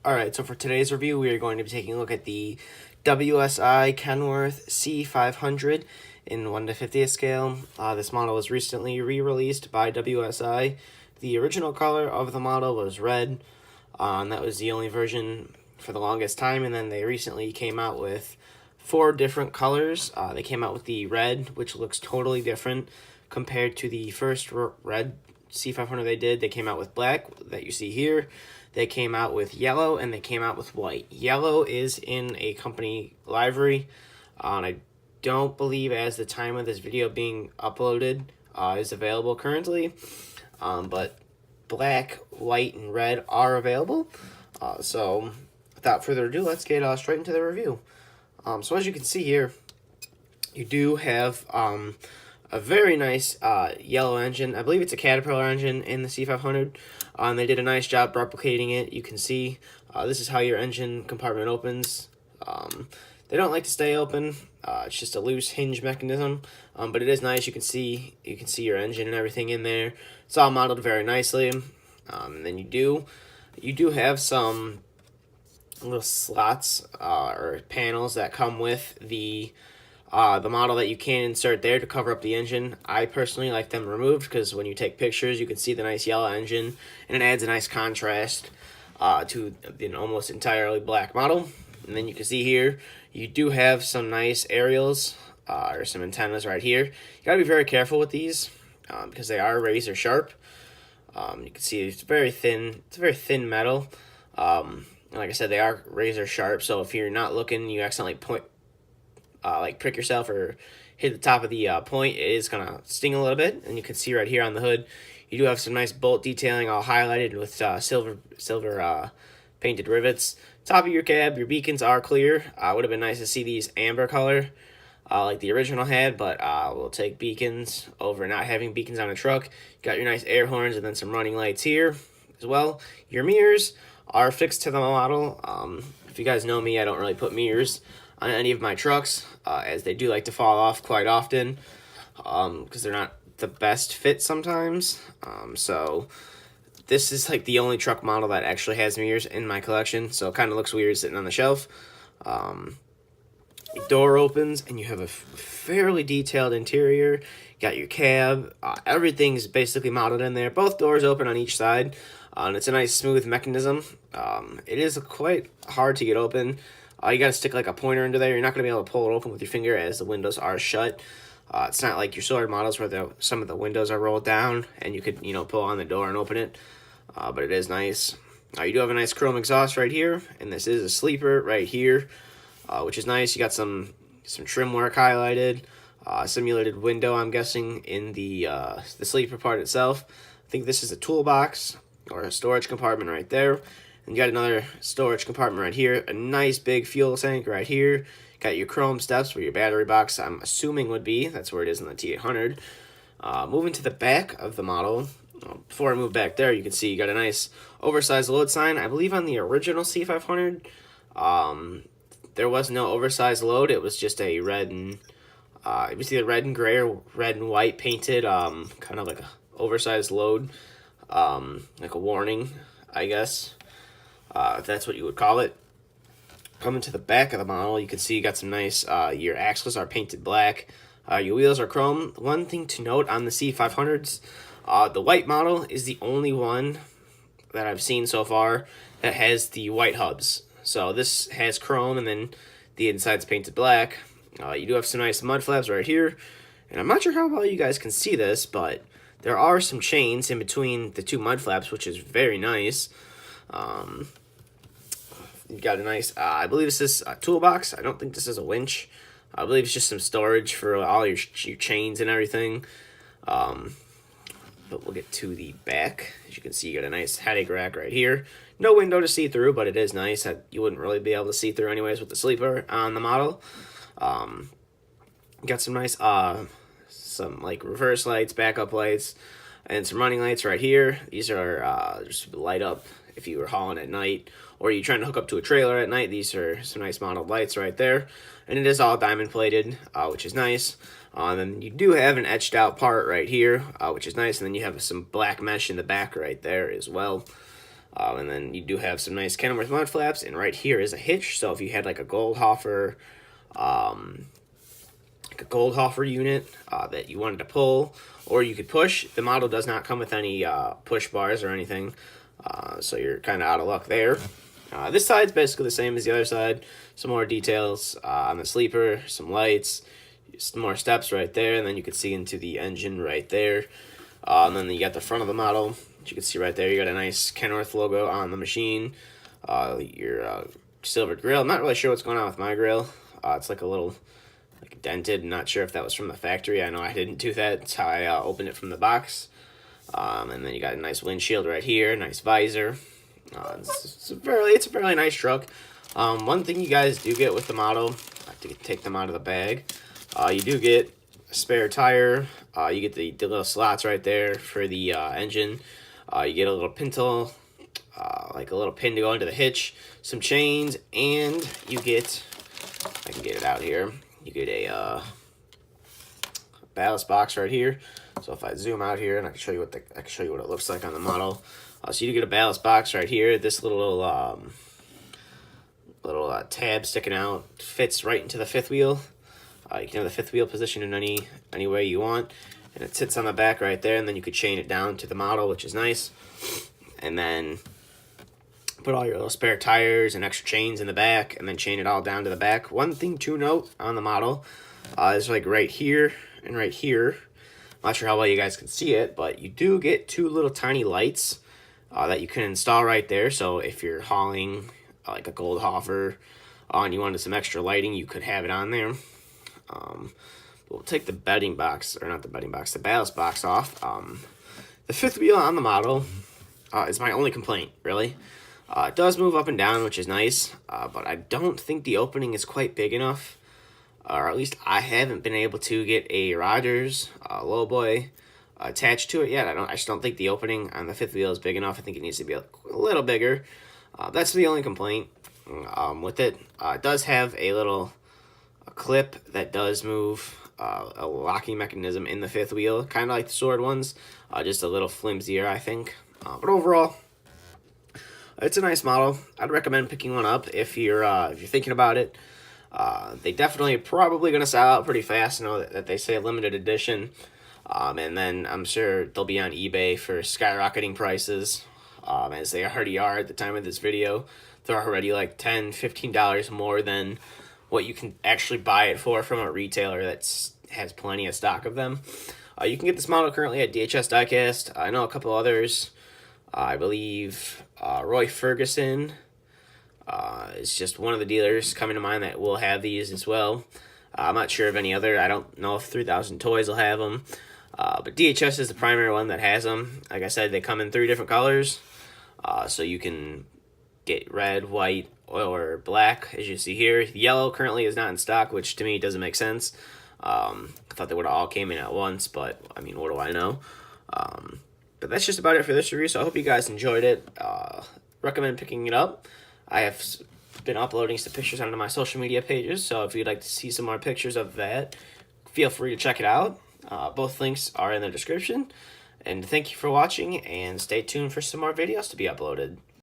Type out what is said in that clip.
Alright, so for today's review, we are going to be taking a look at the Wsi Kenworth C500 in 1 to 50th scale. This model was recently re-released by WSI. The original color of the model was red, and that was the only version for the longest time, and then they recently came out with 4 different colors. They came out with the red, which looks totally different compared to the first red C500 they did. They came out with black, that you see here. They came out with yellow, and they came out with white. Yellow is in a company livery, and I don't believe as the time of this video being uploaded is available currently, but black, white, and red are available. So without further ado, let's get straight into the review. So as you can see here, you do have a very nice yellow engine. I believe it's a Caterpillar engine in the C500. They did a nice job replicating it. You can see this is how your engine compartment opens. They don't like to stay open. It's just a loose hinge mechanism, but it is nice. You can see your engine and everything in there. It's all modeled very nicely. And then you do have some little slots or panels that come with the model that you can insert there to cover up the engine. I personally like them removed because when you take pictures, you can see the nice yellow engine, and it adds a nice contrast to an almost entirely black model. And then you can see here, you do have some nice aerials or some antennas right here. You gotta be very careful with these because they are razor sharp. You can see it's very thin. It's a very thin metal. And like I said, they are razor sharp. So if you're not looking, you accidentally prick yourself or hit the top of the point, it is gonna sting a little bit. And you can see right here on the hood, you do have some nice bolt detailing, all highlighted with silver painted rivets. Top of your cab, your beacons are clear. Would have been nice to see these amber color like the original had, but we'll take beacons over not having beacons on a truck. You got your nice air horns and then some running lights here as well. Your mirrors are fixed to the model. If you guys know me, I don't really put mirrors on any of my trucks, as they do like to fall off quite often, because they're not the best fit sometimes. So this is like the only truck model that actually has mirrors in my collection, so it kind of looks weird sitting on the shelf. The door opens, and you have a fairly detailed interior. You got your cab. Everything's basically modeled in there. Both doors open on each side, and it's a nice smooth mechanism. It is quite hard to get open. You got to stick like a pointer into there. You're not going to be able to pull it open with your finger as the windows are shut. It's not like your solar models where some of the windows are rolled down and you could, pull on the door and open it. But it is nice. You do have a nice chrome exhaust right here, and this is a sleeper right here, which is nice. You got some trim work highlighted, simulated window, I'm guessing, in the sleeper part itself. I think this is a toolbox or a storage compartment right there. And you got another storage compartment right here, a nice big fuel tank right here. Got your chrome steps where your battery box, I'm assuming, would be. That's where it is in the T800. Moving to the back of the model, before I move back there, you can see you got a nice oversized load sign. I believe on the original C500, there was no oversized load. It was just a red and, it was either red and gray or red and white painted, kind of like a oversized load, like a warning, I guess. If that's what you would call it. Coming to the back of the model, you can see you got some nice, your axles are painted black, your wheels are chrome. One thing to note on the C500s, the white model is the only one that I've seen so far that has the white hubs. So this has chrome and then the inside's painted black. You do have some nice mud flaps right here, and I'm not sure how well you guys can see this, but there are some chains in between the 2 mud flaps, which is very nice. You got a nice, I believe this is a toolbox. I don't think this is a winch. I believe it's just some storage for all your chains and everything. But we'll get to the back. As you can see, you got a nice headache rack right here. No window to see through, but it is nice. You wouldn't really be able to see through anyways with the sleeper on the model. Got some nice, some like reverse lights, backup lights, and some running lights right here. These are just light up if you were hauling at night or you're trying to hook up to a trailer at night. These are some nice modeled lights right there. And it is all diamond plated, which is nice. And then you do have an etched out part right here, which is nice. And then you have some black mesh in the back right there as well. And then you do have some nice Kenworth mud flaps, and right here is a hitch. So if you had like a Goldhofer, unit that you wanted to pull, or you could push, the model does not come with any push bars or anything. So you're kind of out of luck there. This side's basically the same as the other side. Some more details on the sleeper, some lights, some more steps right there, and then you can see into the engine right there. And then you got the front of the model, which you can see right there. You got a nice Kenworth logo on the machine. Your silvered grill. I'm not really sure what's going on with my grill. It's like a little dented. Not sure if that was from the factory. I know I didn't do that. That's how I opened it from the box. And then you got a nice windshield right here, nice visor. It's a fairly nice truck. One thing you guys do get with the model, I have to take them out of the bag. You do get a spare tire. You get the little slots right there for the engine. You get a little pintle, like a little pin to go into the hitch, some chains, and you get, I can get it out here, you get a ballast box right here. So if I zoom out here, and I can show you what it looks like on the model. So you do get a ballast box right here. This little tab sticking out fits right into the fifth wheel. You can have the fifth wheel positioned in any way you want, and it sits on the back right there. And then you could chain it down to the model, which is nice. And then put all your little spare tires and extra chains in the back, and then chain it all down to the back. One thing to note on the model is like right here and right here. I'm not sure how well you guys can see it, but you do get two little tiny lights that you can install right there. So if you're hauling like a Goldhofer and you wanted some extra lighting, you could have it on there. We'll take the bedding box, or not the bedding box, the ballast box off. The fifth wheel on the model is my only complaint, really. It does move up and down, which is nice, but I don't think the opening is quite big enough. Or at least I haven't been able to get a Rogers lowboy attached to it yet. I just don't think the opening on the fifth wheel is big enough. I think it needs to be a little bigger. That's the only complaint with it. It does have a little clip that does move a locking mechanism in the fifth wheel, kind of like the Sword ones, just a little flimsier, I think. But overall, it's a nice model. I'd recommend picking one up if you're thinking about it. They definitely probably going to sell out pretty fast. I know that they say limited edition. And then I'm sure they'll be on eBay for skyrocketing prices, as they already are at the time of this video. They're already like $10, $15 more than what you can actually buy it for from a retailer that has plenty of stock of them. You can get this model currently at DHS Diecast. I know a couple others. I believe Roy Ferguson is just one of the dealers coming to mind that will have these as well. I'm not sure of any other. I don't know if 3000 Toys will have them. But DHS is the primary one that has them. Like I said, they come in 3 different colors. So you can get red, white, or black, as you see here. Yellow currently is not in stock, which to me doesn't make sense. I thought they would have all came in at once, but I mean, what do I know? But that's just about it for this review, so I hope you guys enjoyed it. Recommend picking it up. I have been uploading some pictures onto my social media pages, so if you'd like to see some more pictures of that, feel free to check it out. Both links are in the description. And thank you for watching, and stay tuned for some more videos to be uploaded.